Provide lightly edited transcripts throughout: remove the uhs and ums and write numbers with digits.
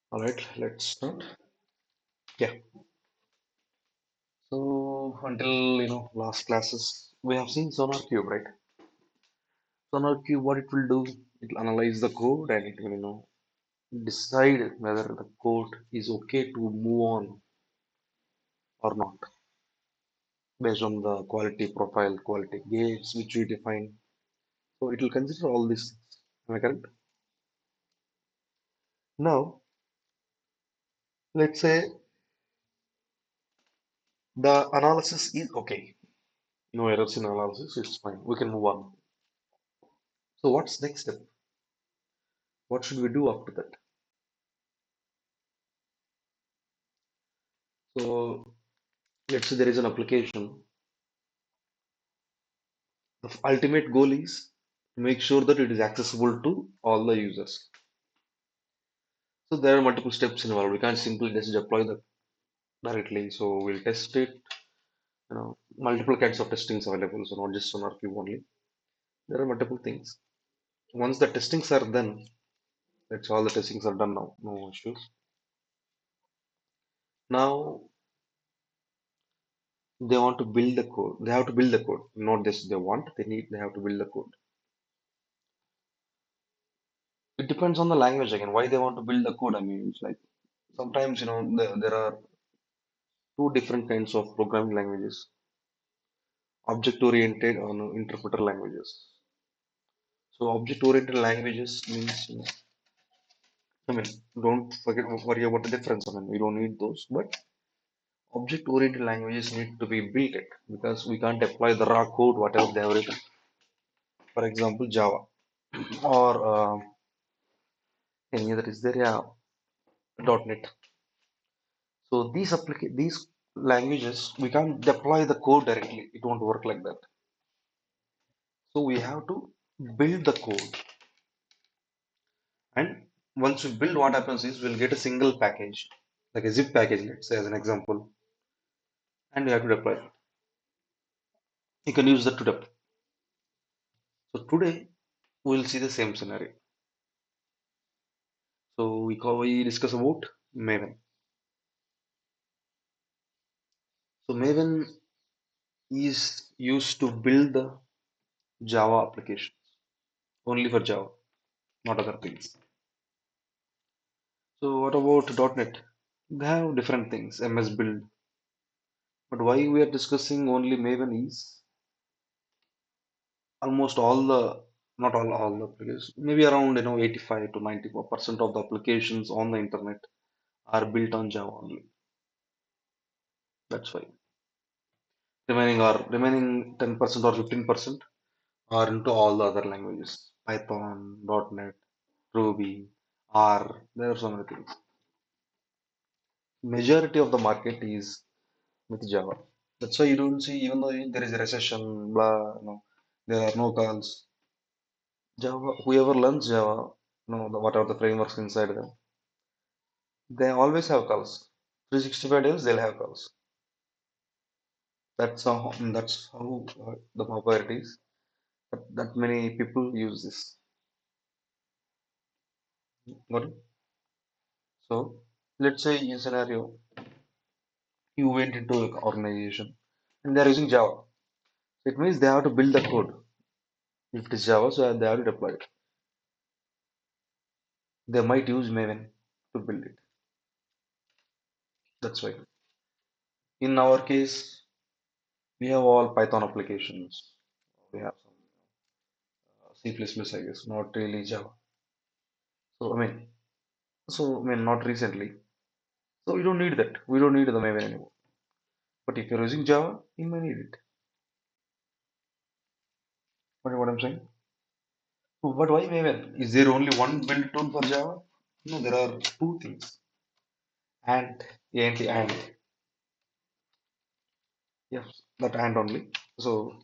All right, let's start. Yeah. So until last classes, we have seen Sonar Cube, right? Sonar Cube, what it will do, it will analyze the code and it will decide whether the code is okay to move on or not based on the quality profile, quality gates which we define. So it will consider all these things. Am I correct? Now, let's say the analysis is okay. No errors in analysis, it's fine. We can move on. So what's next step? What should we do after that? So let's say there is an application. The ultimate goal is to make sure that it is accessible to all the users. So there are multiple steps involved. We can't simply just deploy that directly. So we'll test it. Multiple kinds of testings available. So not just on RQ only. There are multiple things. Once the testings are done, that's all the testings are done now. No issues. Now they want to build the code. They have to build the code. Not just they want. They have to build the code. It depends on the language again. Why they want to build the code? I mean, it's like sometimes there are two different kinds of programming languages: object oriented and interpreter languages. So object oriented languages means I mean don't forget worry about the difference. I mean we don't need those, but object oriented languages need to be built it because we can't apply the raw code whatever they have written. For example, Java or any other is there, yeah, .NET. So these languages we can't deploy the code directly. It won't work like that. So we have to build the code. And once we build, what happens is we'll get a single package, like a zip package, let's say as an example, and we have to deploy it. You can use that to deploy. So today we'll see the same scenario. So we discuss about Maven. So Maven is used to build the Java applications only for Java, not other things. So what about .NET? They have different things, MS Build. But why we are discussing only Maven is almost all the not all the applications, maybe around 85 to 94% of the applications on the internet are built on Java only. That's why remaining 10% or 15% are into all the other languages: Python, .NET, Ruby, R. There are so many things. Majority of the market is with Java. That's why you don't see, even though there is a recession, blah, there are no calls. Java, whoever learns Java, whatever the frameworks inside them, they always have calls. 365 days they'll have calls. That's how the popularity is. That many people use this. Got it? So let's say in scenario you went into an organization and they're using Java. It means they have to build the code. If it is Java, so they have to deploy it. They might use Maven to build it. That's why. In our case, we have all Python applications. We have some C++, I guess, not really Java. So not recently. So we don't need that. We don't need the Maven anymore. But if you're using Java, you may need it. What I'm saying? But why Maven? Is there only one build tool for Java? No, there are two things. And, and. Yes, that and only. So,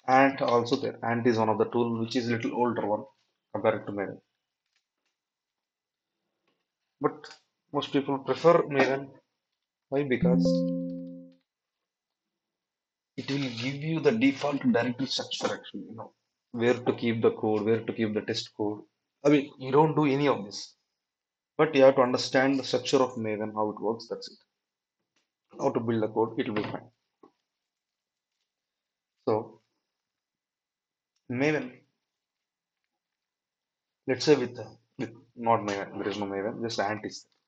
and also there. And is one of the tool which is little older one compared to Maven. But most people prefer Maven. Why? Because it will give you the default directory structure actually, where to keep the code, where to keep the test code. I mean, you don't do any of this. But you have to understand the structure of Maven, how it works. That's it. How to build the code, it will be fine. So Maven, let's say with not Maven, there is no Maven, just Ant is there.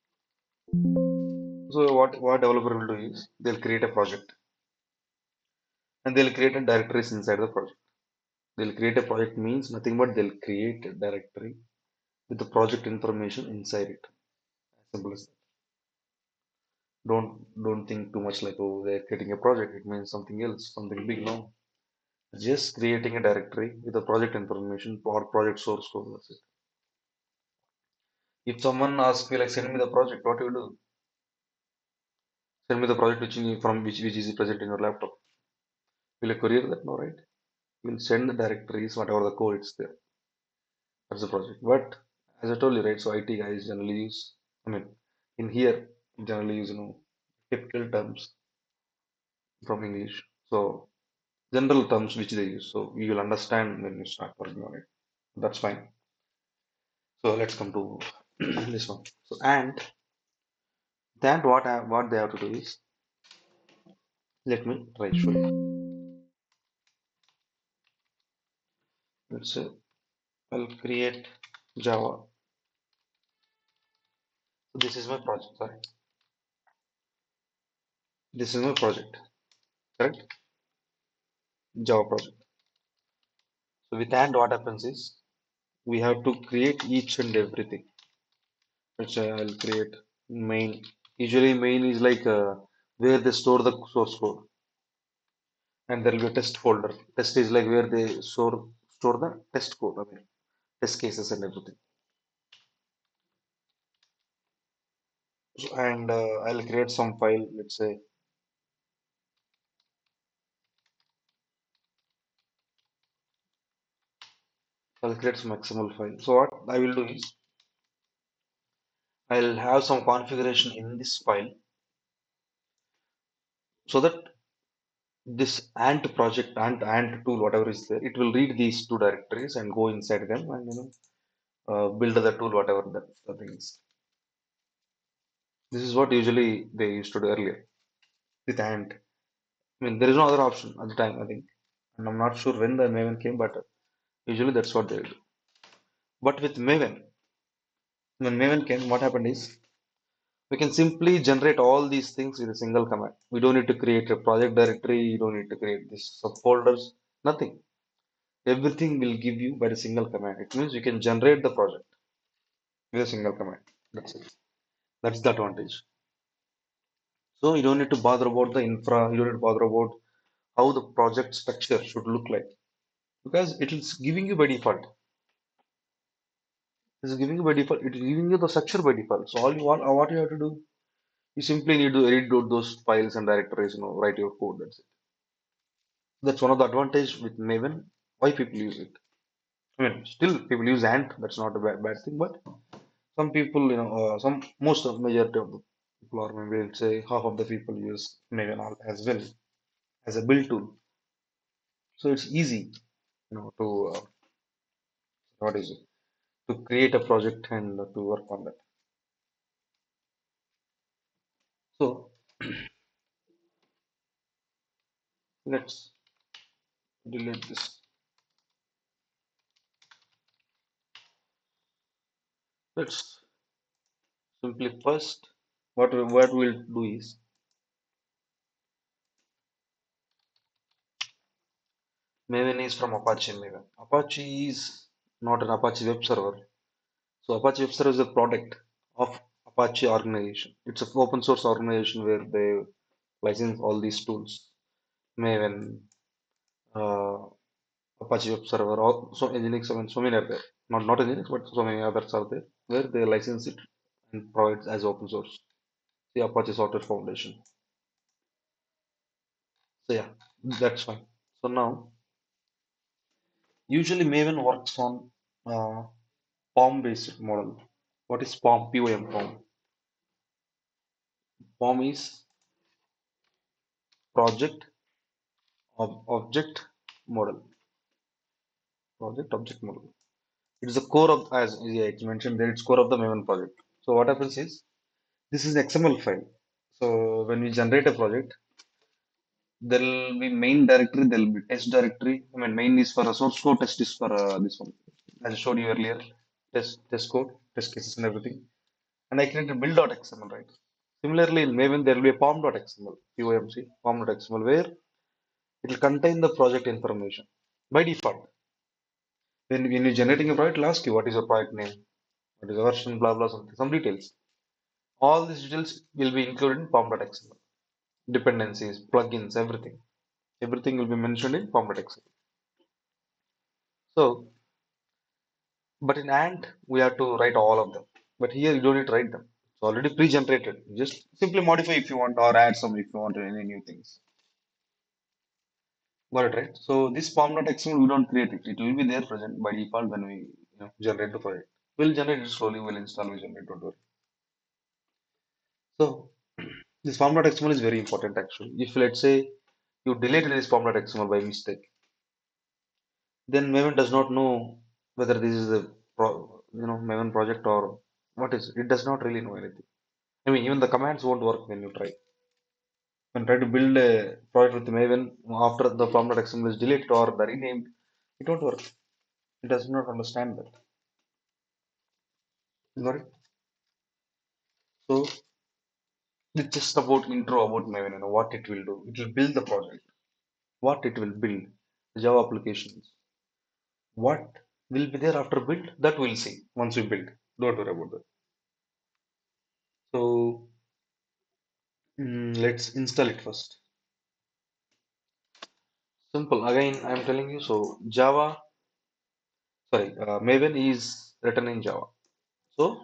So what developer will do is they'll create a project and they'll create a directories inside the project. They'll create a project means nothing but they'll create a directory with the project information inside it. As simple as that. Don't think too much like, oh, they're creating a project, it means something else, something big. No. Just creating a directory with the project information or project source code. That's it. If someone asks me like send me the project, what you do? Send me the project which is present in your laptop. Will you courier that? No, right? We'll send the directories, whatever the code it's there. That's the project. But as I told you, right? So IT guys generally use, I mean, in here generally use typical terms from English. So general terms which they use. So you will understand when you start working on it. That's fine. So let's come to this one. So and then what they have to do is let me try to show you. Let's say I'll create Java. So this is my project. Sorry, this is my project. Correct? Java project. So with and what happens is we have to create each and everything. Let's say I'll create main. Usually main is like where they store the source code, and there will be a test folder. Test is like where they store the test code. I mean test cases and everything. So, and I'll create some file. Let's say I'll create some XML file. So what I will do is I'll have some configuration in this file so that this ant project ant tool whatever is there it will read these two directories and go inside them and build the tool whatever the thing is. This is what usually they used to do earlier with ant. I mean there is no other option at the time I think, and I'm not sure when the Maven came, but usually that's what they do. But with Maven, when Maven came, what happened is we can simply generate all these things with a single command. We don't need to create a project directory. You don't need to create these subfolders. Nothing. Everything will give you by a single command. It means you can generate the project with a single command. That's it. That's the advantage. So you don't need to bother about the infra. You don't need to bother about how the project structure should look like because it is giving you by default. It is giving you by default. It is giving you the structure by default. So all you want, what you have to do, you simply need to edit those files and directories. Write your code. That's it. That's one of the advantage with Maven. Why people use it? I mean, still people use Ant. That's not a bad thing. But some people, some most of majority of the people, or maybe I'll say half of the people use Maven as well as a build tool. So it's easy, to what is it? To create a project and to work on that. So let's delete this. Let's simply first what we'll do is Maven is from Apache Maven. Apache is not an Apache web server. So Apache Web Server is a product of Apache organization. It's an open source organization where they license all these tools. Maven, uh, Apache Web Server, so Nginx, I mean, so many are there. Not Nginx, but so many others are there where they license it and provide as open source. The Apache Software Foundation. So yeah, that's fine. So now, usually Maven works on uh, POM based model. What is POM? POM POM. POM is project object model. Project object model. It is the core of, as yeah, it's mentioned there, it's core of the Maven project. So what happens is this is XML file. So when we generate a project, there will be main directory, there will be test directory. I mean, main is for a source code, test is for this one. As I showed you earlier, test code, test cases and everything. And I created build.xml, right? Similarly, in Maven, there will be a pom.xml, POMC, pom.xml, where it will contain the project information by default. When you're generating a project, it'll ask you what is your project name, what is the version, blah, blah, something, some details. All these details will be included in pom.xml. Dependencies, plugins, everything. Everything will be mentioned in pom.xml. So, but in Ant, we have to write all of them. But here you don't need to write them. It's already pre-generated. You just simply modify if you want or add some if you want any new things. Got it, right? So this pom.xml, we don't create it. It will be there present by default when we generate the project. We'll generate it slowly, we'll install, we generate, don't worry. So this pom.xml is very important actually. If let's say you deleted this pom.xml by mistake, then Maven does not know whether this is a Maven project or what is it. It does not really know anything. I mean, even the commands won't work when you try. When try to build a project with Maven after the pom.xml is deleted or the renamed, it won't work. It does not understand that. Got it? So it's just about intro about Maven, what it will do. It will build the project, what it will build, Java applications. What will be there after build? That we'll see once we build. Don't worry about that. So let's install it first. Simple. Again, I'm telling you. So Maven is written in Java. So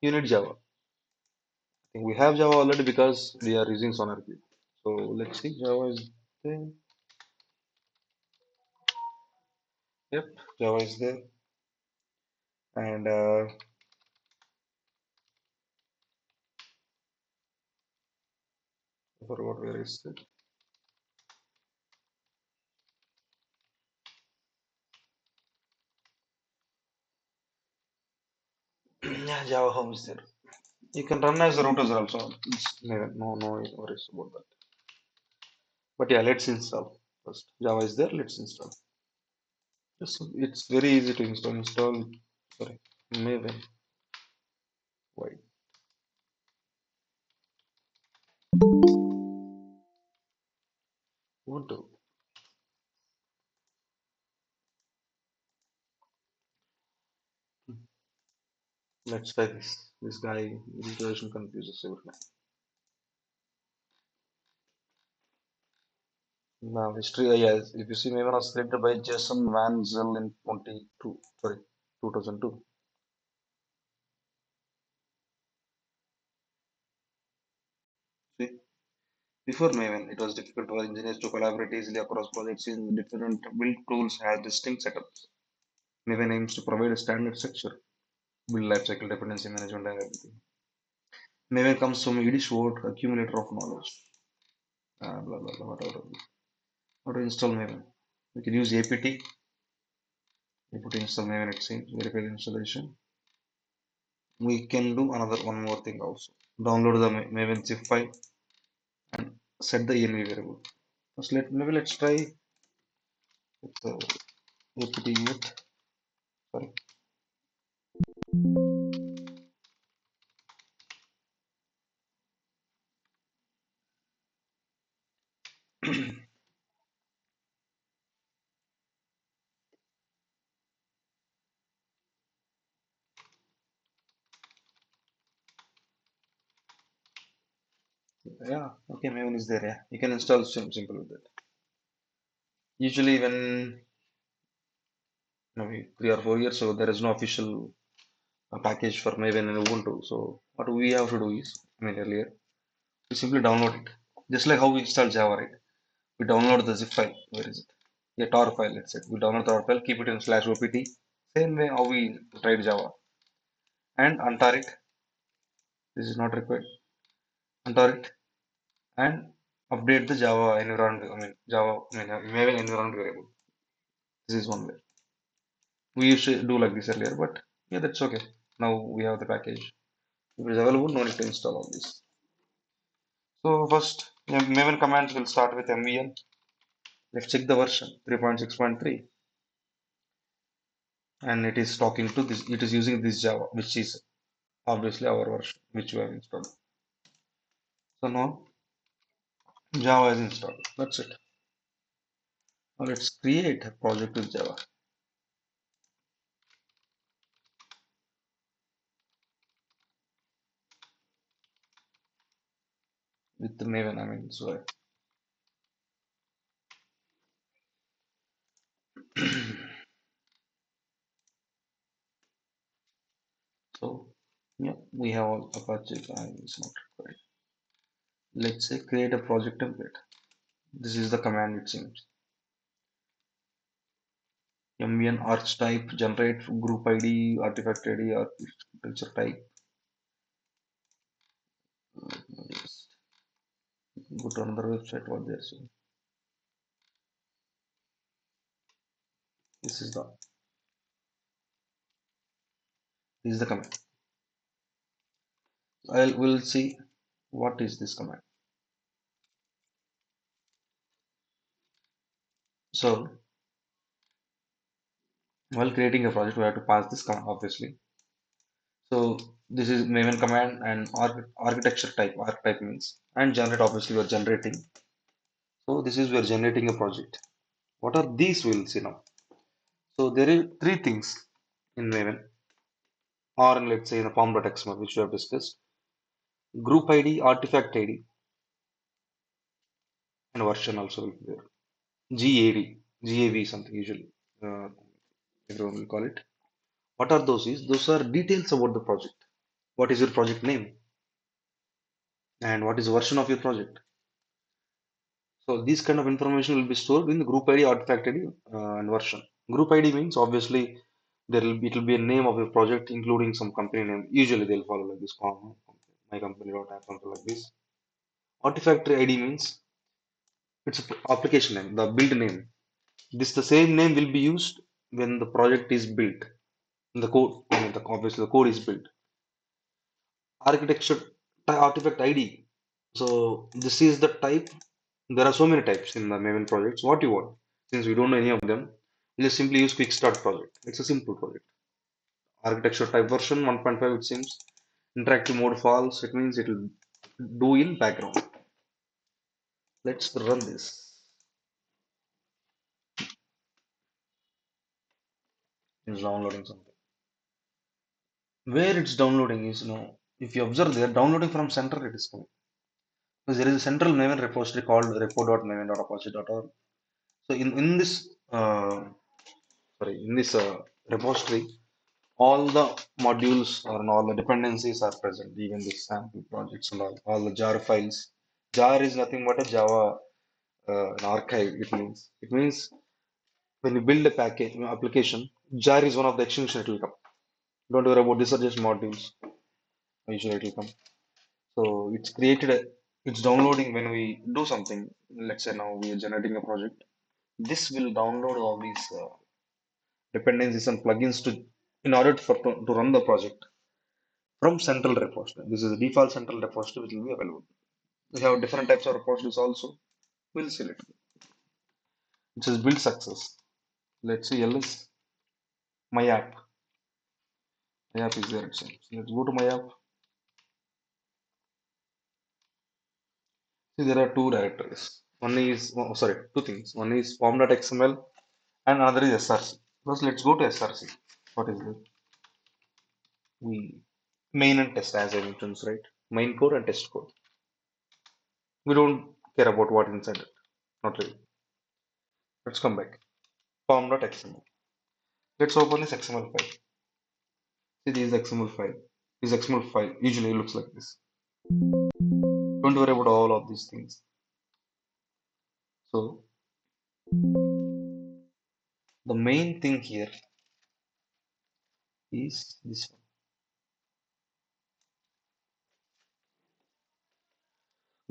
you need Java. I think we have Java already because we are using SonarQube. So let's see. Java is there. Yep, Java is there. And I forgot where is it. Yeah, Java home is there. You can run as a root user also. No worries about that. But yeah, let's install first. Java is there. Let's install. It's very easy to install. Sorry, Maven. Why? Ubuntu. Let's try this. This guy installation confuses everything. Now history. Yes, if you see Maven was created by Jason Van Zel in 22. Sorry, 2002. See, before Maven, it was difficult for engineers to collaborate easily across projects in different build tools had distinct setups. Maven aims to provide a standard structure, build lifecycle dependency management and everything. Maven comes from Yiddish word accumulator of knowledge. Blah blah blah. Whatever. How to install Maven? We can use apt install Maven it seems, verify the installation. We can do another one more thing also. Download the Maven zip file and set the env variable. First, let's try with apt init. Sorry. Yeah, okay, Maven is there. Yeah, you can install simple with that. Usually, when maybe 3 or 4 years ago, there is no official package for Maven and Ubuntu. So what we have to do is, I mean earlier, we simply download it. Just like how we install Java, right? We download the zip file. Where is it? A tar file, let's say. We download the tar file, keep it in slash opt. Same way how we tried Java. And untar it. This is not required. Untar it and update the Java environment. Maven environment variable. This is one way. We used to do like this earlier, but yeah, that's okay. Now we have the package. If it is available, no need to install all this. So first, Maven commands will start with MVN. Let's check the version 3.6.3, and it is talking to this. It is using this Java, which is obviously our version, which we have installed. So now Java is installed. That's it. Now let's create a project with Java with the Maven. I mean, so yeah, we have all Apache. It's not required. Let's say create a project template. This is the command it seems. MVN arch type generate group ID, artifact ID, architecture type. Let me just go to another website what they're saying. This is the command. I will see what is this command. So while creating a project, we have to pass this command obviously. So this is Maven command and architecture type. Archetype means and generate. Obviously, we are generating. So this is we are generating a project. What are these? We'll see now. So there are three things in Maven, or in, let's say in the pom.xml, which we have discussed: group ID, artifact ID, and version also will be there. GAD, GAV something usually. Uh, Everyone will call it. What are those? Is those are details about the project. What is your project name and what is the version of your project? So these kind of information will be stored in the group ID, artifact ID, and version. Group ID means obviously it will be a name of your project, including some company name. Usually they'll follow like this, my company dot app, something like this. Artifact ID means it's a application name, the build name. This the same name will be used when the project is built. In the code, I mean, obviously the code is built. Architecture artifact ID. So this is the type. There are so many types in the Maven projects. What you want? Since we don't know any of them, we just simply use quick start project. It's a simple project. Architecture type version 1.5 it seems. Interactive mode false. It means it will do in background. Let's run this. It's downloading something. Where it's downloading is if you observe there, downloading from center it is coming. Because there is a central Maven repository called repo.maven.apache.org. So in this repository, all the modules or all the dependencies are present, even the sample projects and all the jar files. Jar is nothing but a Java an archive. It means when you build a package application, jar is one of the extension it will come. Don't worry about these are just modules. Usually it will come. So it's downloading when we do something. Let's say now we are generating a project. This will download all these dependencies and plugins in order to run the project from central repository. This is the default central repository which will be available. We have different types of repositories also. We'll select. It says build success. Let's see ls my app. My app is there. It seems. Let's go to my app. See, there are two directories. One is, oh, sorry, two things. One is form.xml and another is src. First, let's go to src. What is it? We main and test as I mentioned, right? Main code and test code. We don't care about what inside it. Not really. Let's come back. Form.xml. Let's open this XML file. See, this is XML file. This XML file usually looks like this. Don't worry about all of these things. So the main thing here is this one.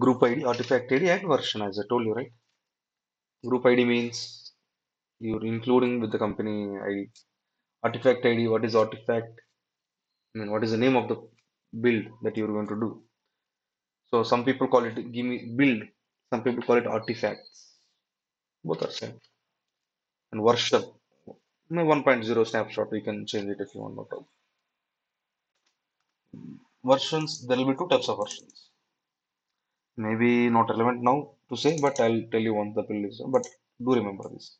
Group ID, artifact ID, and version, as I told you, right? Group ID means you're including with the company ID. Artifact ID, what is artifact? I mean, what is the name of the build that you're going to do. So some people call it give me build. Some people call it artifacts. Both are same. And version. 1.0 snapshot, you can change it if you want. No problem. Versions, there will be two types of versions. Maybe not relevant now to say, but I'll tell you once the build is done. But do remember this.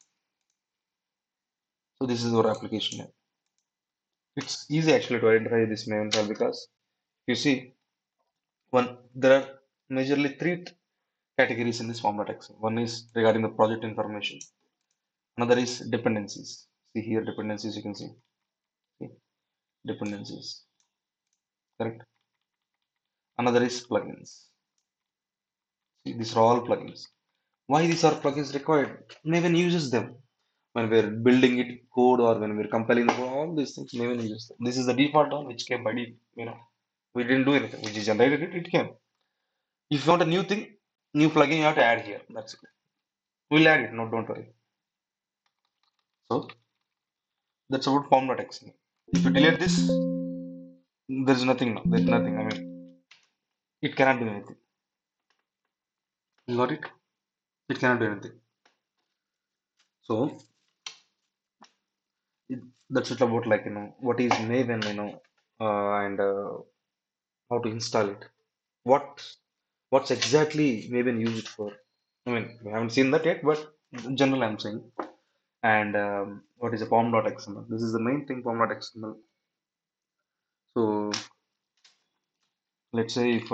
So this is our application name. It's easy actually to identify this Maven file because you see one there are majorly three categories in this form.txt. One is regarding the project information. Another is dependencies. See here dependencies you can see. See, dependencies. Correct. Another is plugins. See, these are all plugins. Why these are plugins required? Maven uses them when we're building it code or when we're compiling the code, all these things Maven uses them. This is the default one which came by default. We didn't do anything. We just generated it, it came. If you want a new thing, new plugin you have to add here. That's it. We'll add it, no, don't worry. So that's about form.txt. If you delete this, there's nothing now. There's nothing. I mean, it cannot do anything. You got it? It cannot do anything. So it, that's it about like what is Maven, and how to install it. What what's exactly Maven used for? I mean, we haven't seen that yet, but in general I'm saying. And what is a pom.xml? This is the main thing, pom.xml. So let's say if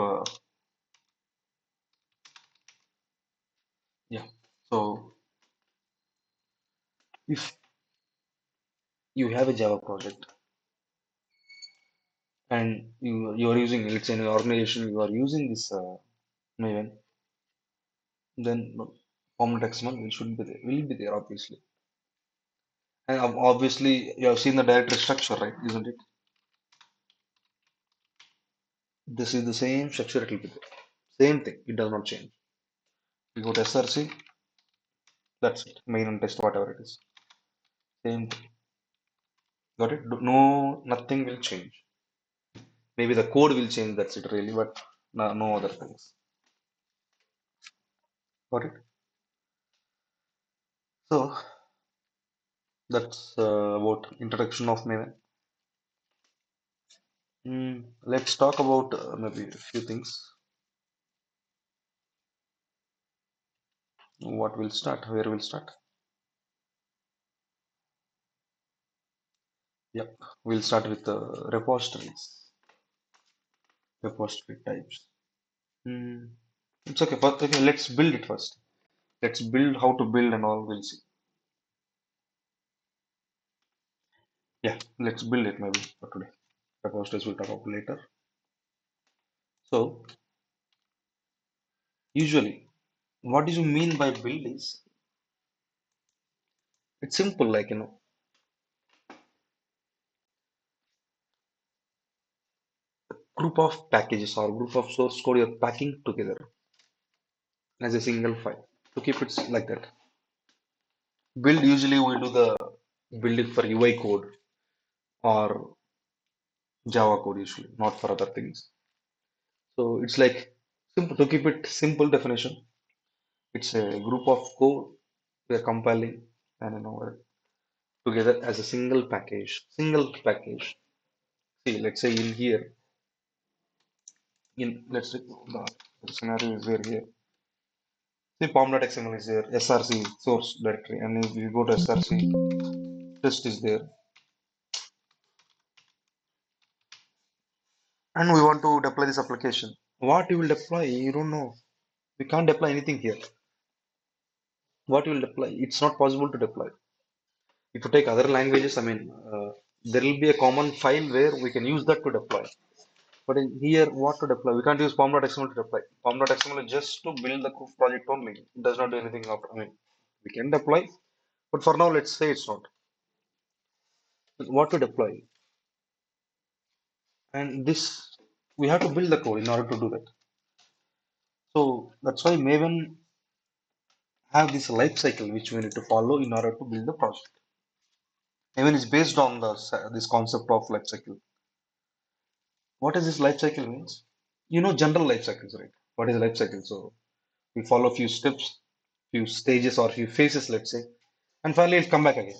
yeah, so if you have a Java project and you are using, let's say in an organization you are using this Maven, then pom.xml will be there obviously. And obviously you have seen the directory structure, right? Isn't it? This is the same structure it will be there. Same thing. It does not change. You go to SRC, that's it. Main and test, whatever it is. Same thing. Got it? No, nothing will change. Maybe the code will change, that's it really, but no, no other things. Got it? So that's about introduction of Maven. Let's talk about maybe a few things. What will start? Where will start? Yep, we'll start with repositories, repository types. Hmm. It's okay. But okay, let's build it first. Let's build how to build and all. We'll see. Yeah, let's build it maybe for today. Repositories we'll talk about later. So usually, what do you mean by build is it's simple, like group of packages or group of source code you're packing together as a single file to keep it like that. Build usually we do the build it for UI code or Java code usually, not for other things. So it's like simple to keep it simple definition. It's a group of code we're compiling and together as a single package. Single package. See, let's say in here, in let's say the scenario is there here. See, pom.xml is there, src source directory, and if you go to src, test is there, and we want to deploy this application. What you will deploy? You don't know. We can't deploy anything here. What you will deploy? It's not possible to deploy. If you take other languages, I mean, there will be a common file where we can use that to deploy. But in here, what to deploy? We can't use pom.xml to deploy. Pom.xml is just to build the project only. It does not do anything after. I mean, we can deploy, but for now, let's say it's not. What to deploy? And this, we have to build the code in order to do that. So that's why Maven have this life cycle which we need to follow in order to build the project. Maven is based on this concept of life cycle. What is this life cycle means? You know general life cycles, right? What is life cycle? So we follow a few steps, few stages or few phases, let's say, and finally it'll come back again.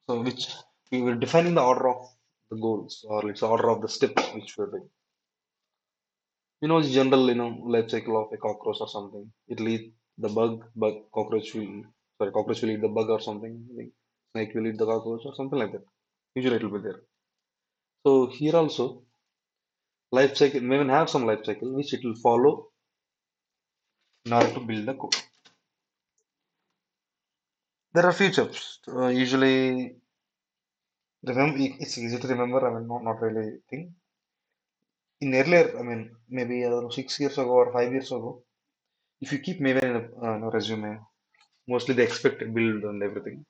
So which we were defining the order of the goals or it's order of the steps which we're doing. You know, it's general, life cycle of a cockroach or something. It'll eat the cockroach will eat the bug or something. Like snake will eat the cockroach or something like that. Usually it'll be there. So here also, life cycle may even have some life cycle which it will follow in order to build the code. There are few steps. Usually, remember, it's easy to remember. I mean, not really thing. In earlier, I mean, maybe 6 years ago or 5 years ago, if you keep Maven in a resume, mostly they expect build and everything,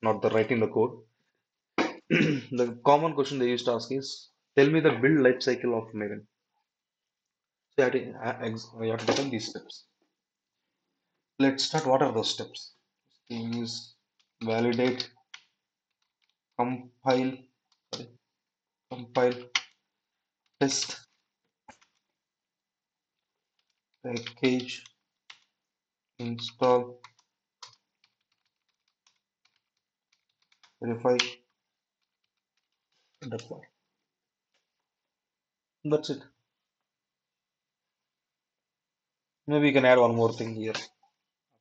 not the writing the code. The common question they used to ask is, tell me the build life cycle of Maven. So you have to define these steps. Let's start. What are those steps? Is validate, compile, sorry, compile, test, package, install, verify, deploy. That's it. Maybe you can add one more thing here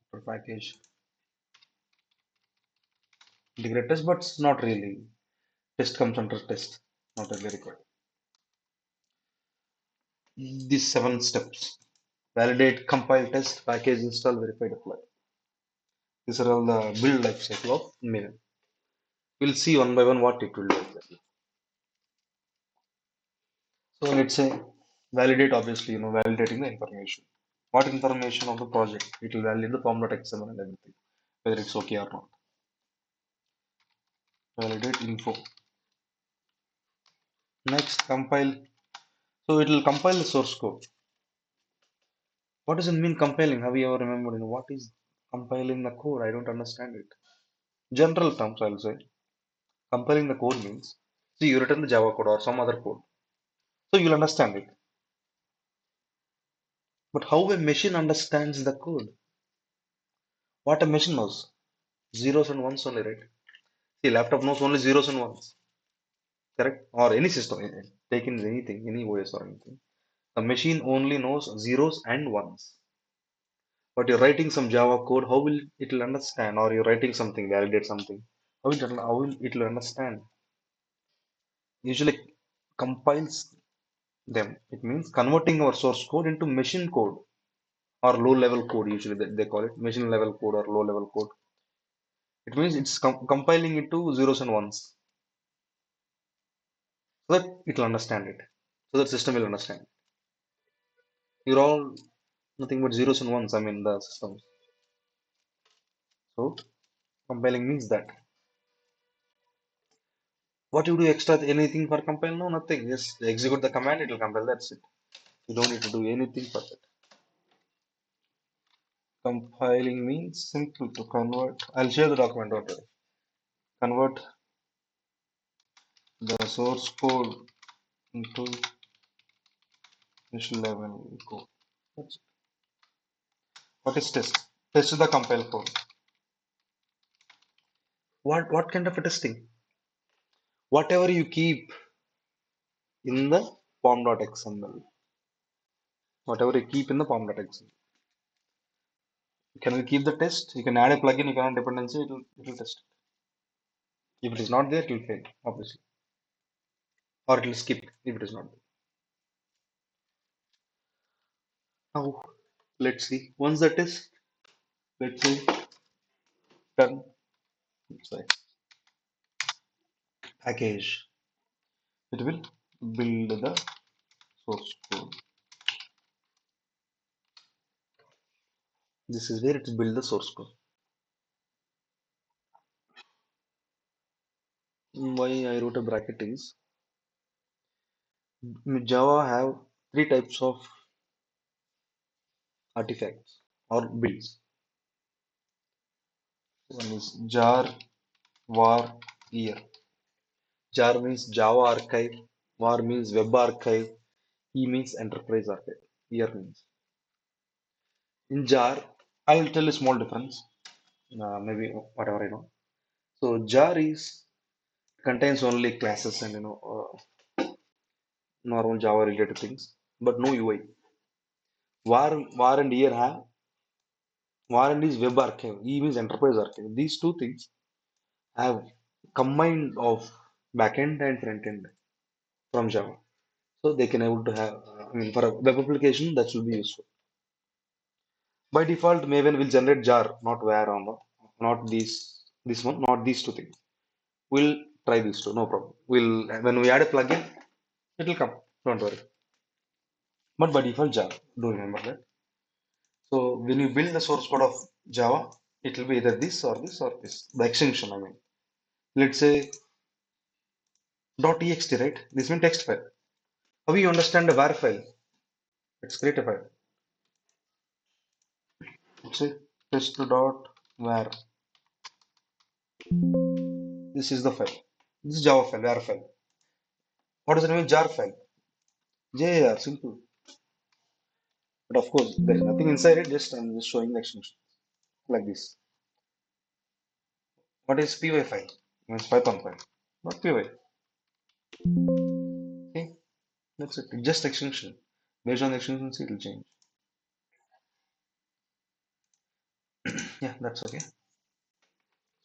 for package, integrate test, but it's not really. Test comes under test, not really required. These 7 steps: validate, compile, test, package, install, verify, deploy. These are all the build life cycle of Maven. We'll see one by one what it will do exactly. So let's say validate, obviously, validating the information. What information of the project? It will validate the pom.xml and everything, whether it's okay or not. Validate info. Next, compile. So it will compile the source code. What does it mean compiling? Have you ever remembered? What is compiling the code? I don't understand it. General terms, I'll say. Compiling the code means, see, you written the Java code or some other code. So you'll understand it. But how a machine understands the code? What a machine knows? Zeros and ones only, right? See, laptop knows only zeros and ones, correct? Or any system, take in anything, any OS or anything. The machine only knows zeros and ones. But you're writing some Java code, how will it will understand? Or you're writing something, validate something. How will it will understand? Usually compiles them. It means converting our source code into machine code or low level code. Usually they call it machine level code or low level code. It means it's compiling into zeros and ones so that it will understand it. So that system will understand. You're all nothing but zeros and ones. I mean the systems. So compiling means that. What you do extra anything for compile? No, nothing. Just execute the command, it will compile. That's it. You don't need to do anything for that. Compiling means simple to convert. I'll share the document. Don't worry. Convert the source code into this level code. That's it. What is test? Test the compile code. What kind of a testing? Whatever you keep in the pom.xml. Whatever you keep in the pom.xml. Can we keep the test? You can add a plugin, you can add dependency, it will test. If it is not there, it will fail, obviously. Or it will skip if it is not there. Now, let's see. Once that is, let's say, done. Sorry, package. It will build the source code. This is where it build the source code. Why I wrote a bracket is Java have 3 types of artifacts or builds. One is jar, var, year. Jar means Java archive. Var means web archive. E means enterprise archive. Here means. In jar, I'll tell a small difference. Maybe whatever I know. So jar is contains only classes and normal Java related things, but no UI. Var and here have var and is web archive. E means enterprise archive. These two things have combined of backend and front end from Java. So they can able to have, I mean, for a web application, that should be useful. By default, Maven will generate jar, not var on the, not this one, not these two things. We'll try these two, no problem. We'll when we add a plugin, it will come. Don't worry. But by default, jar. Do remember that. So when you build the source code of Java, it will be either this or this or this. The extension, I mean. Let's say .txt, right? This means text file. How you understand a var file? Let's create a file. Let's say test.var. This is the file. This is Java file, var file. What does it mean? Jar file. JAR, simple. But of course, there is nothing inside it. Just I'm just showing the extension like this. What is py file? Means Python file, not py. Okay, that's it. Just extension. Based on the extensions, it will change. Yeah, that's okay.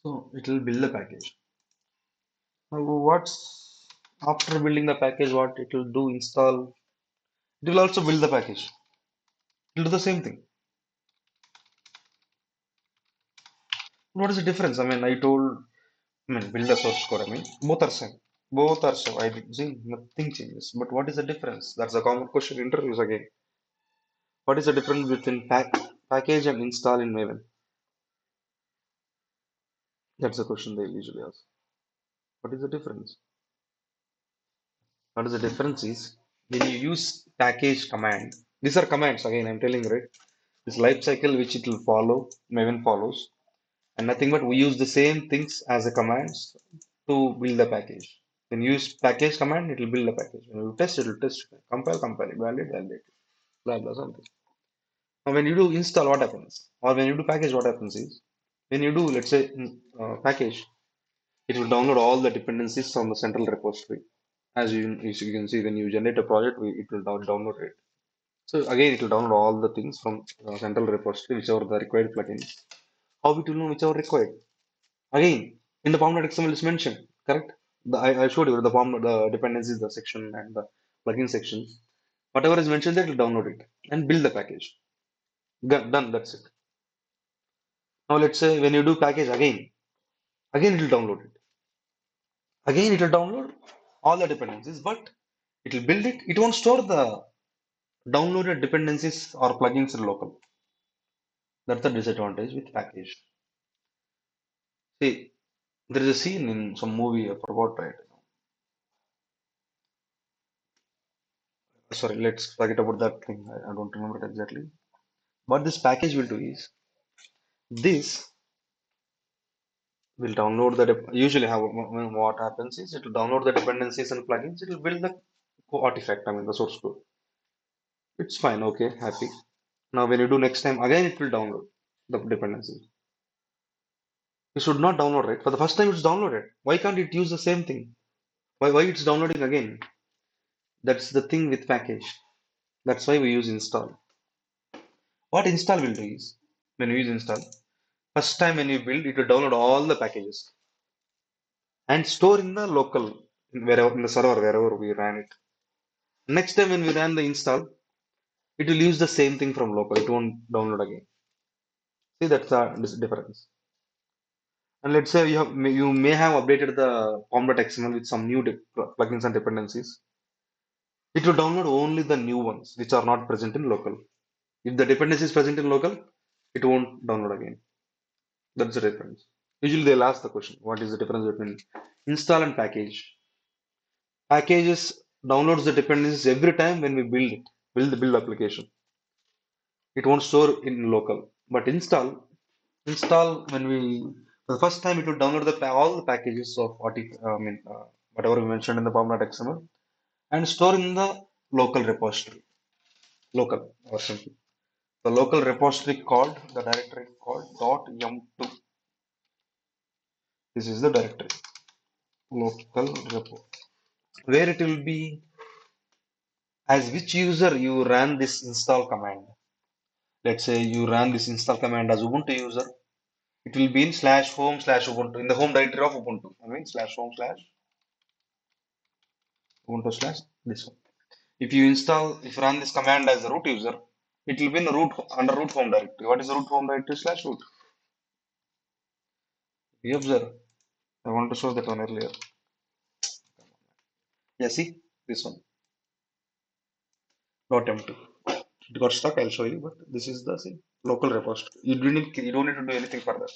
So it will build the package. Now, what's after building the package? What it will do? Install. It will also build the package. It will do the same thing. What is the difference? I mean, build the source code. I mean, both are same. Both are so. I did see nothing changes. But what is the difference? That's a common question. In interviews again. What is the difference between package and install in Maven? That's the question they usually ask. What is the difference? What is the difference is when you use package command. These are commands again. I'm telling you, right? This life cycle which it will follow, Maven follows, and nothing but we use the same things as a commands to build the package. When you use package command, it will build the package. When you test, it will test. Compile, compile it. Validate, validate. Blah blah something. Now, when you do install, what happens? Or when you do package, what happens is when you do, let's say, package, it will download all the dependencies from the central repository. As you can see, when you generate a project, it will download it. So again, it will download all the things from central repository, whichever the required plugins. How it will know whichever required? Again, in the pom.xml is mentioned, correct? I showed you the the dependencies, the section and the plugin section. Whatever is mentioned there, it will download it and build the package. Done, that's it. Now let's say when you do package again it will download it. Again it will download all the dependencies, but it will build it. It won't store the downloaded dependencies or plugins in local. That's the disadvantage with package. See, there is a scene in some movie I forgot, right? Sorry, let's forget about that thing. I don't remember it exactly. What this package will do is this will download the usually how what happens is it will download the dependencies and plugins. It will build the artifact. I mean the source code. It's fine. Okay, happy. Now when you do next time again, it will download the dependencies. You should not download, right? For the first time it's downloaded. Why can't it use the same thing? Why it's downloading again? That's the thing with package. That's why we use install. What install will do is when we use install, first time when you build, it will download all the packages and store in the local wherever in the server wherever we ran it. Next time when we ran the install, it will use the same thing from local. It won't download again. See that's the difference. And let's say you may have updated the pom.xml with some new plugins and dependencies. It will download only the new ones which are not present in local. If the dependency is present in local, it won't download again. That's the difference. Usually they'll ask the question, what is the difference between install and package? Packages downloads the dependencies every time when we build the build application. It won't store in local. But install when we the first time it will download all the packages of what whatever we mentioned in the pom.xml and store in the local repository. Local or simple. The local repository called the directory called .yum2. This is the directory local repo where it will be as which user you ran this install command. Let's say you run this install command as Ubuntu user. It will be in slash home slash Ubuntu in the home directory of Ubuntu. I mean slash home slash Ubuntu slash this one. If you run this command as a root user, it will be in root under root home directory. What is the root home directory slash root? You observe. I want to show that one earlier. Yeah, see this one. Not empty. It got stuck. I'll show you. But this is the same local repository. You don't need to do anything further.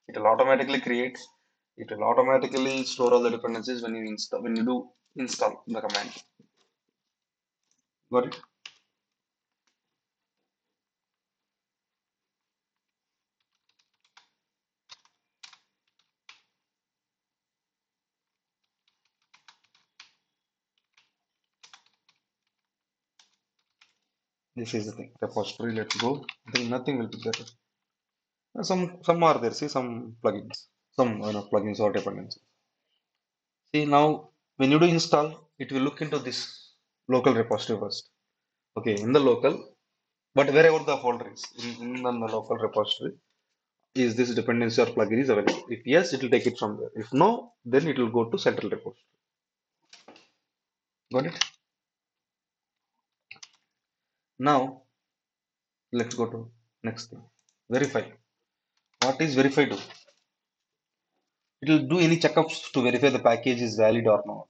It will automatically create. It will automatically store all the dependencies when you do install the command. Got it? This is the thing. Repository. Let's go. I think nothing will be there. Some are there. See some plugins. Some plugins or dependencies. See now when you do install, it will look into this local repository first. Okay, in the local, but wherever the folder is in the local repository, is this dependency or plugin is available? If yes, it will take it from there. If no, then it will go to central repository. Got it? Now let's go to next thing. Verify. What is verify do? It will do any checkups to verify the package is valid or not.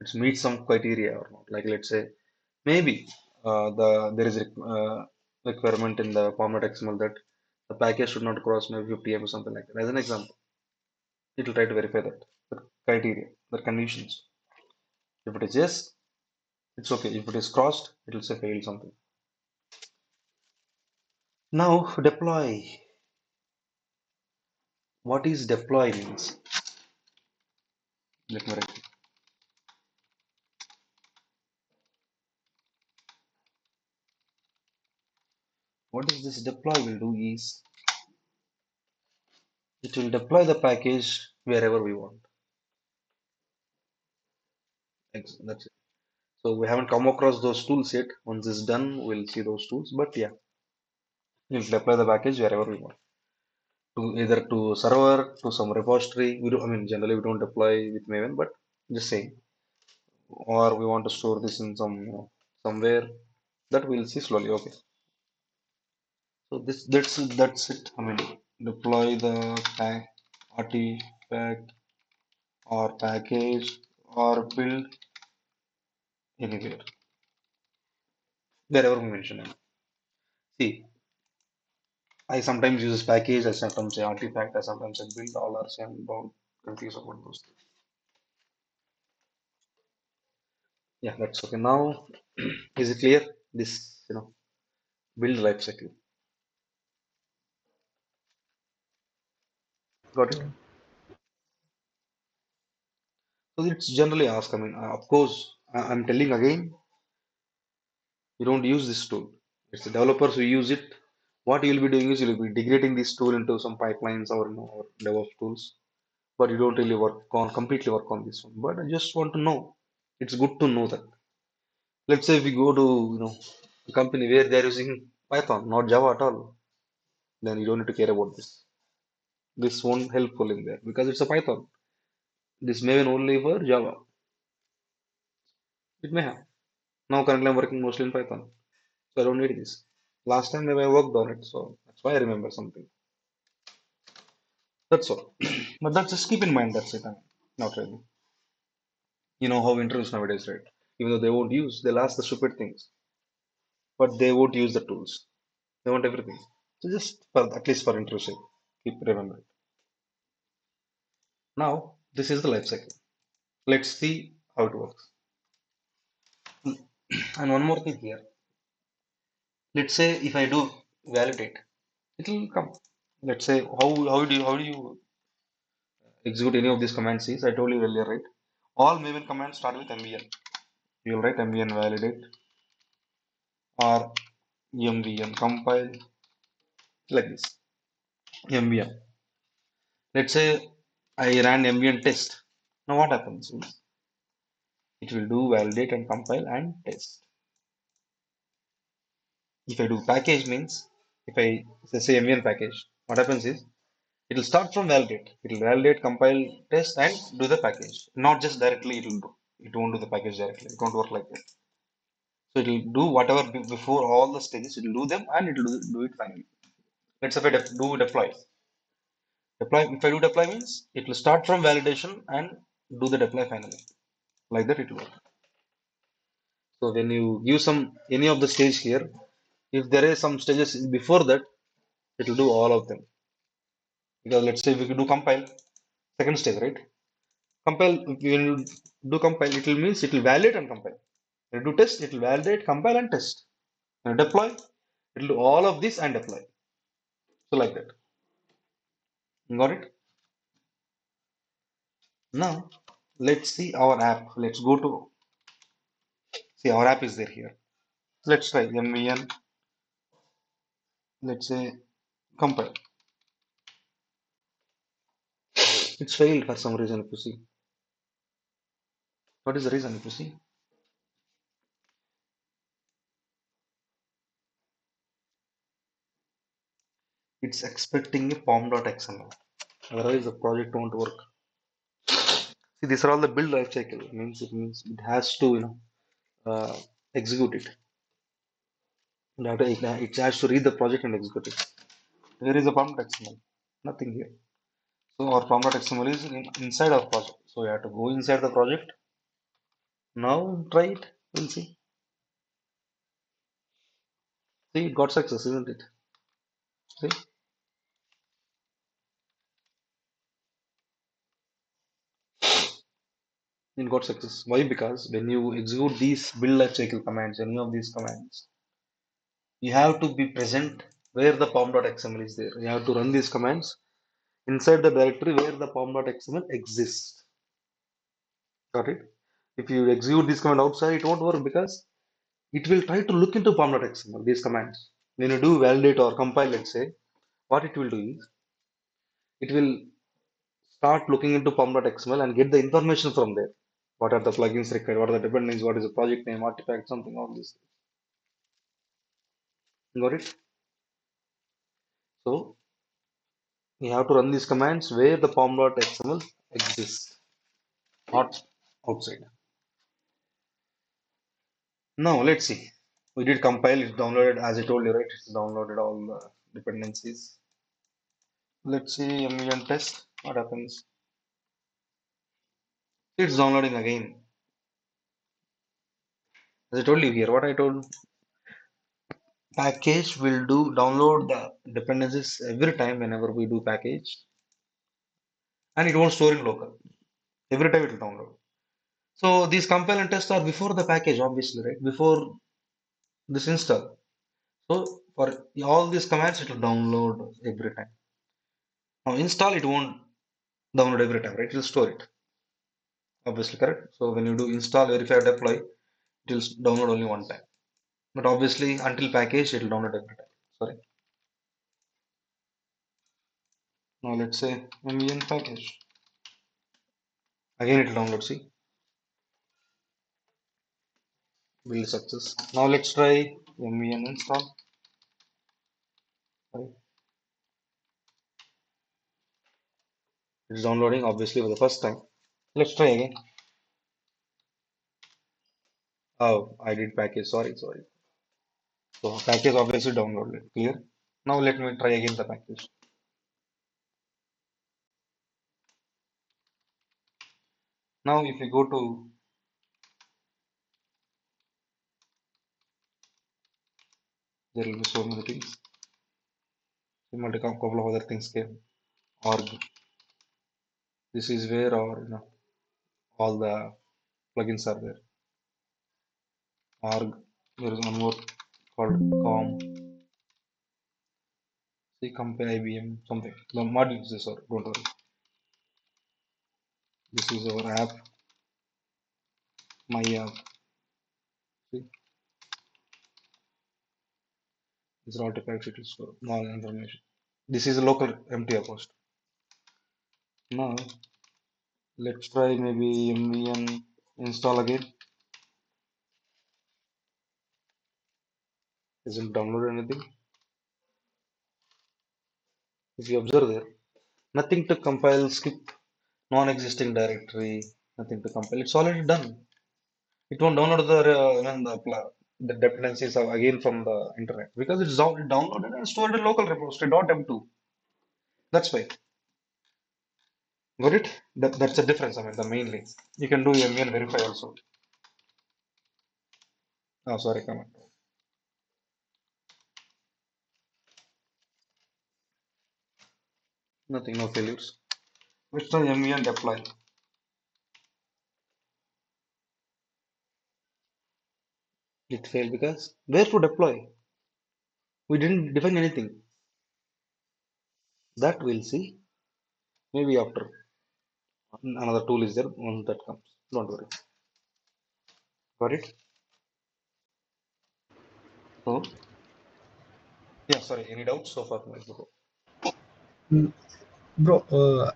It meets some criteria or not. Like let's say maybe there is a requirement in the format XML that the package should not cross maybe 50 MB or something like that. As an example, it will try to verify that the criteria, the conditions. If it is yes, it's okay. If it is crossed, it will say fail something. Now deploy. What is deploy means? Let me write. What is this deploy will do is it will deploy the package wherever we want. That's it. So we haven't come across those tools yet. Once it's done, we'll see those tools. But yeah, we'll deploy the package wherever we want. To either to server, to some repository. We do, I mean, generally we don't deploy with Maven, but just saying. Or we want to store this in somewhere that we'll see slowly. Okay. So that's it. I mean, deploy the artifact or package or build anywhere wherever we mention it. See, I sometimes use package, I sometimes say artifact, I sometimes say build. All are same. Don't confuse about those things. Yeah, that's okay. Now, is it clear? This build life cycle. Got it? So it's generally asked. I mean, of course, I'm telling again, you don't use this tool. It's the developers who use it. What you'll be doing is you'll be degrading this tool into some pipelines or DevOps tools, but you don't really completely work on this one. But I just want to know. It's good to know that. Let's say if we go to a company where they're using Python, not Java at all, then you don't need to care about this. This won't helpful in there because it's a Python. This may be only for Java. It may have. Now currently I'm working mostly in Python, so I don't need this. Last time maybe I worked on it, so that's why I remember something. That's all. But that's just keep in mind that's it. Not really. You know how interviews nowadays, right? Even though they won't use, they'll ask the stupid things, but they won't use the tools. They want everything. So just for at least for interest sake, keep remember it. Now this is the life cycle. Let's see how it works. And one more thing here. Let's say if I do validate, it will come. Let's say how do you execute any of these commands is I told you earlier, right? All Maven commands start with MVN. You'll write mvn validate or mvn compile like this. mvn. Let's say I ran mvn test. Now what happens is it will do validate and compile and test. If I do package means if I say mvn package, what happens is it will start from validate. It will validate, compile, test, and do the package. Not just directly it will do. It won't do the package directly. It won't work like that. So it will do whatever before all the stages. It will do them and it will do it finally. Let's say if I do deploy. Deploy. If I do deploy means it will start from validation and do the deploy finally. Like that it will work. So when you give some any of the stage here, if there is some stages before that, it will do all of them. Because let's say we could do compile, second stage, right? Compile, when you do compile, it will means it will validate and compile. When you do test, it will validate, compile, and test. When you deploy, it will do all of this and deploy. So like that. You got it? Now, let's see our app. Let's go to see our app is there here. Let's try mvn. Let's say compile. It's failed for some reason. If you see, what is the reason? If you see, it's expecting a pom.xml. Otherwise, the project won't work. See, these are all the build life cycle. It means it has to execute it. It has to read the project and execute it. Where is the pom.xml? Nothing here. So our pom.xml is inside our project. So we have to go inside the project. Now try it. We'll see. See, it got success, isn't it? See, it got success. Why? Because when you execute these build lifecycle commands, any of these commands, you have to be present where the pom.xml is there. You have to run these commands inside the directory where the pom.xml exists. Got it? If you execute this command outside, it won't work because it will try to look into pom.xml, these commands. When you do validate or compile, let's say, what it will do is it will start looking into pom.xml and get the information from there. What are the plugins required? What are the dependencies? What is the project name, artifact, something, all this. Got it? So you have to run these commands where the pom.xml exists, not outside. Now let's see. We did compile, it downloaded, as I told you, right? It's downloaded all the dependencies. Let's see mvn test. What happens? It's downloading again. As I told you here, what I told, package will do download the dependencies every time whenever we do package, and it won't store in local. Every time it will download. So these compile and test are before the package, obviously, right? Before this install. So for all these commands, it will download every time. Now install, it won't download every time, right? It will store it. Obviously, correct. So when you do install, verify, deploy, it will download only one time. But obviously, until package, it will download every time. Sorry. Now let's say mvn package. Again, it will download. See, build success. Now let's try mvn install. Sorry. It's downloading obviously for the first time. Let's try again. Oh, I did package. Sorry, sorry. So package obviously downloaded. Clear. Now let me try again the package. Now if we go to, there will be so many things. We might a couple of other things came. Org. This is where our all the plugins are there. Org. There is one more called com. See compare IBM something. The modules this or don't worry. This is our app. My app. These are artifacts it will store all information. This is a local empty post. Now let's try maybe mvn install again. Isn't download anything. If you observe there, nothing to compile, skip, non-existing directory, nothing to compile. It's already done. It won't download the dependencies of, again from the internet because it's downloaded and stored in local repository .m2. That's why. Got it? That's the difference. I mean, the mainly. You can do mvn verify also. Oh, sorry, comment. Nothing, no failures. Let's try mvn deploy. It failed because where to deploy? We didn't define anything. That we'll see. Maybe after another tool is there once that comes. Don't worry. Got it? So, yeah, sorry. Any doubts so far? Mm, Bro,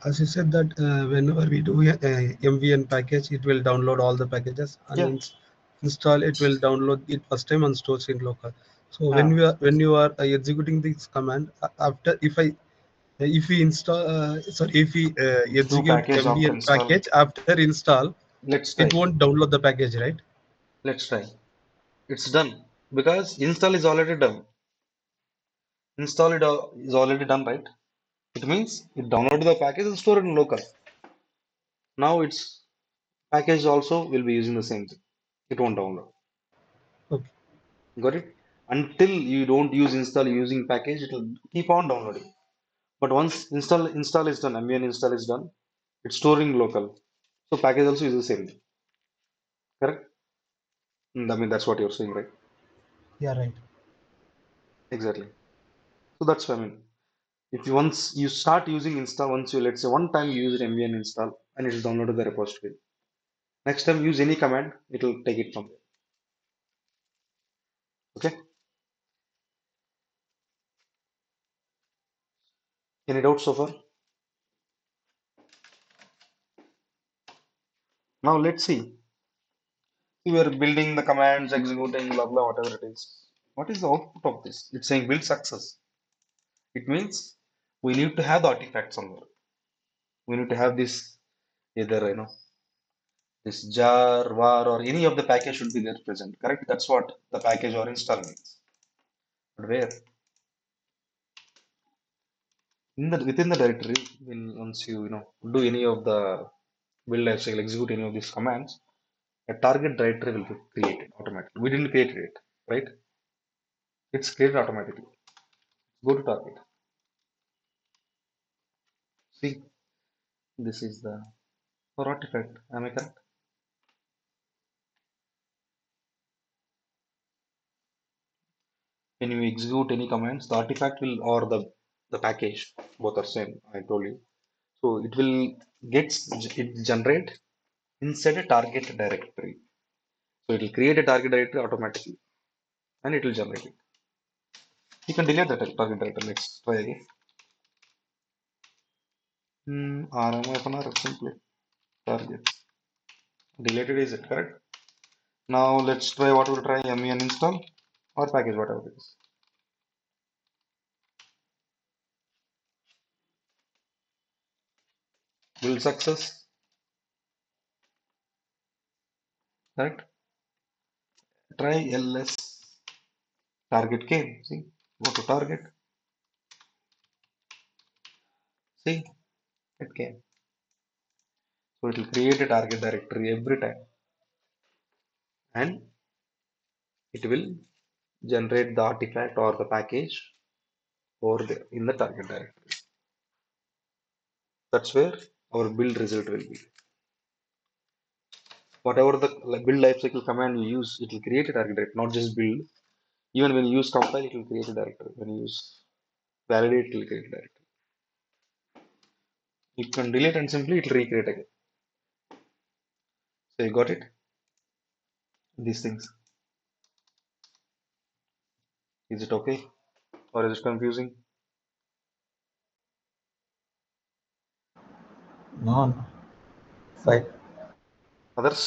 as you said that whenever we do a MVN package, it will download all the packages and Yeah. install. It will download it first time and stores in local. So Ah, when you are executing this command, after if we install sorry if we do execute package after MVN install. package after install, Let's it try. won't download the package, right? Let's try. It's done because install is already done. Install it is already done, right? It means it downloaded the package and stored in local. Now its package also will be using the same thing. It won't download. Okay. Got it? Until you don't use install using package, it will keep on downloading. But once install is done, ambient install is done, it's storing local. So package also is the same thing. Correct? I mean that's what you're saying, right? Yeah, right. Exactly. So that's what I mean. If you once you start using install, once you let's say one time you use mvn install and it is downloaded the repository. Next time use any command, it will take it from there. Okay. Any doubts so far? Now let's see. We are building the commands, executing, blah blah, whatever it is. What is the output of this? It's saying build success. It means we need to have the artifact somewhere. We need to have this either this jar, var, or any of the package should be there present. Correct? That's what the package or install means. But where? In the within the directory, when once you do any of the build lifecycle, execute any of these commands, a target directory will be created automatically. We didn't create it, right? It's created automatically. Go to target. See, this is the for artifact. Am I correct? When you execute any commands, the artifact will or the package both are same. I told you. So it will it generate inside a target directory. So it will create a target directory automatically, and it will generate it. You can delete the target directory. Let's try again. RMFNR simply target. Deleted is it correct? Now let's try what we'll try MEN install or package whatever it is. Build success, correct? Try ls target came. See, go to target. See, it came. So it will create a target directory every time and it will generate the artifact or the package over there in the target directory. That's where our build result will be. Whatever the build lifecycle command you use, it will create a target directory, not just build. Even when you use compile, it will create a directory. When you use validate, it will create a directory. You can delete and simply it will recreate again. So you got it? These things. Is it okay? or is it confusing? No, no. Right. Others?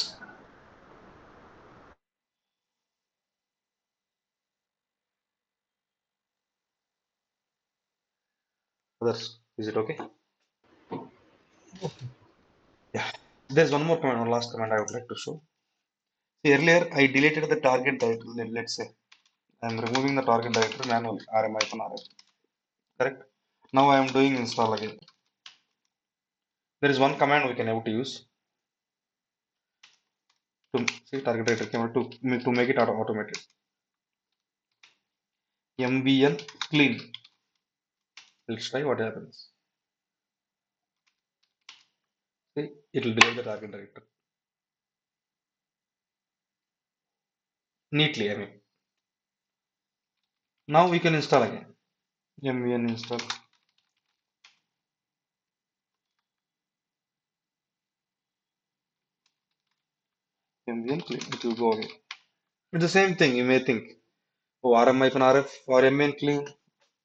Others? Is it okay? Yeah. There's one more command, one last command I would like to show. See, earlier I deleted the target directory. Let's say I'm removing the target directory manually, rm-rf. Correct? Now I am doing install again. There is one command we can able to use to see target directory command to make it automated. Mvn clean. Let's try what happens. See, it will delete the target directory neatly. I mean, now we can install again. Mvn install. Mvn clean. It will go again. It's the same thing. You may think, oh, rm-rf or mvn clean.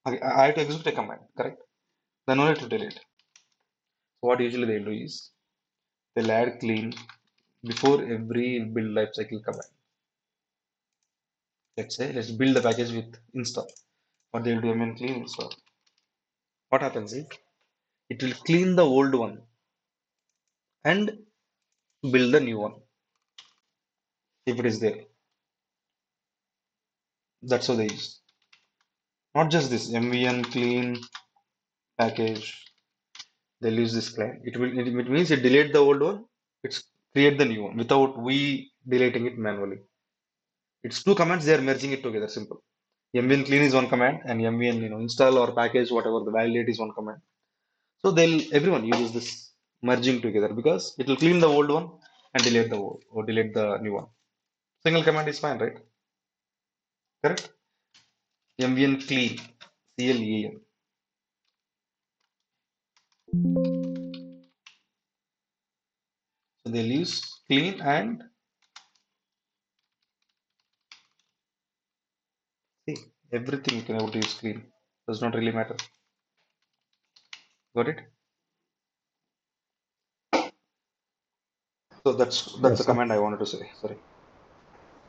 I have to execute a command, correct? Then only to delete. So what usually they do is they'll add clean before every build lifecycle command. Let's say let's build the package with install. What they'll do mn clean install. What happens is it will clean the old one and build the new one if it is there. That's how they use. Not just this mvn clean package. They'll use this client. It means it delete the old one. It's create the new one without we deleting it manually. It's two commands. They are merging it together. Simple. Mvn clean is one command and mvn install or package whatever the validate is one command. So they'll everyone uses this merging together because it will clean the old one and delete the old or delete the new one. Single command is fine, right? Correct? Mvn clean, clean. So they'll use clean and see everything you can able to use clean. Does not really matter. Got it? So that's the Yes, sir. command I wanted to say. Sorry.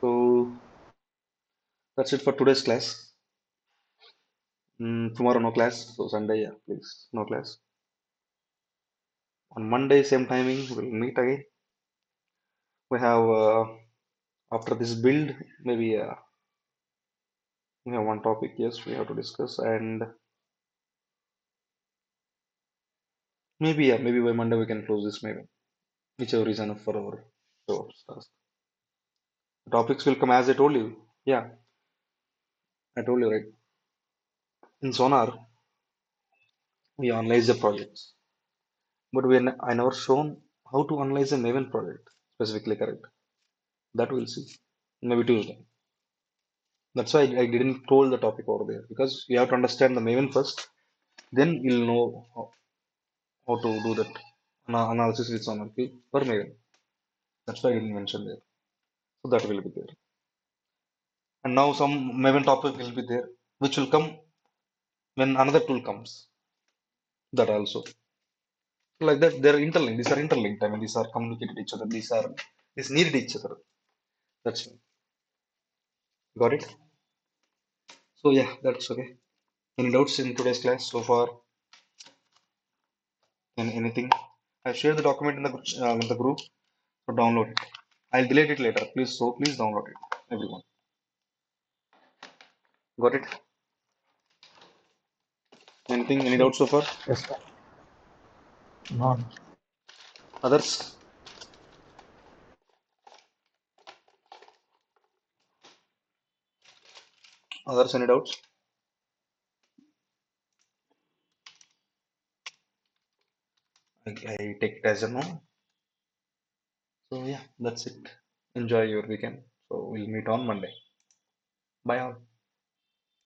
So that's it for today's class. Tomorrow no class. So Sunday, yeah, please no class. On Monday same timing we'll meet again. We have after this build maybe we have one topic. Yes, we have to discuss and maybe by Monday we can close this maybe whichever is enough for our task. The topics will come as I told you. Yeah, I told you right. In Sonar we analyze the projects, but I never shown how to analyze a Maven project specifically. Correct? That we'll see. Maybe Tuesday. That's why I didn't told the topic over there because you have to understand the Maven first. Then you'll know how to do that analysis with Sonar per Maven. That's why I didn't mention there. So that will be there. And now some Maven topic will be there, which will come when another tool comes. That also. Like that, they're interlinked. These are interlinked. I mean, these are communicated each other. These needed each other. That's got it. So yeah, that's okay. Any doubts in today's class so far? Anything? I shared the document in the group. So download it. I'll delete it later. Please download it. Everyone. Got it? Anything? Any Sure. doubts so far? Yes, sir. No, no. Others? Others? Any doubts? I take it as a no. So yeah, that's it. Enjoy your weekend. So we'll meet on Monday. Bye all.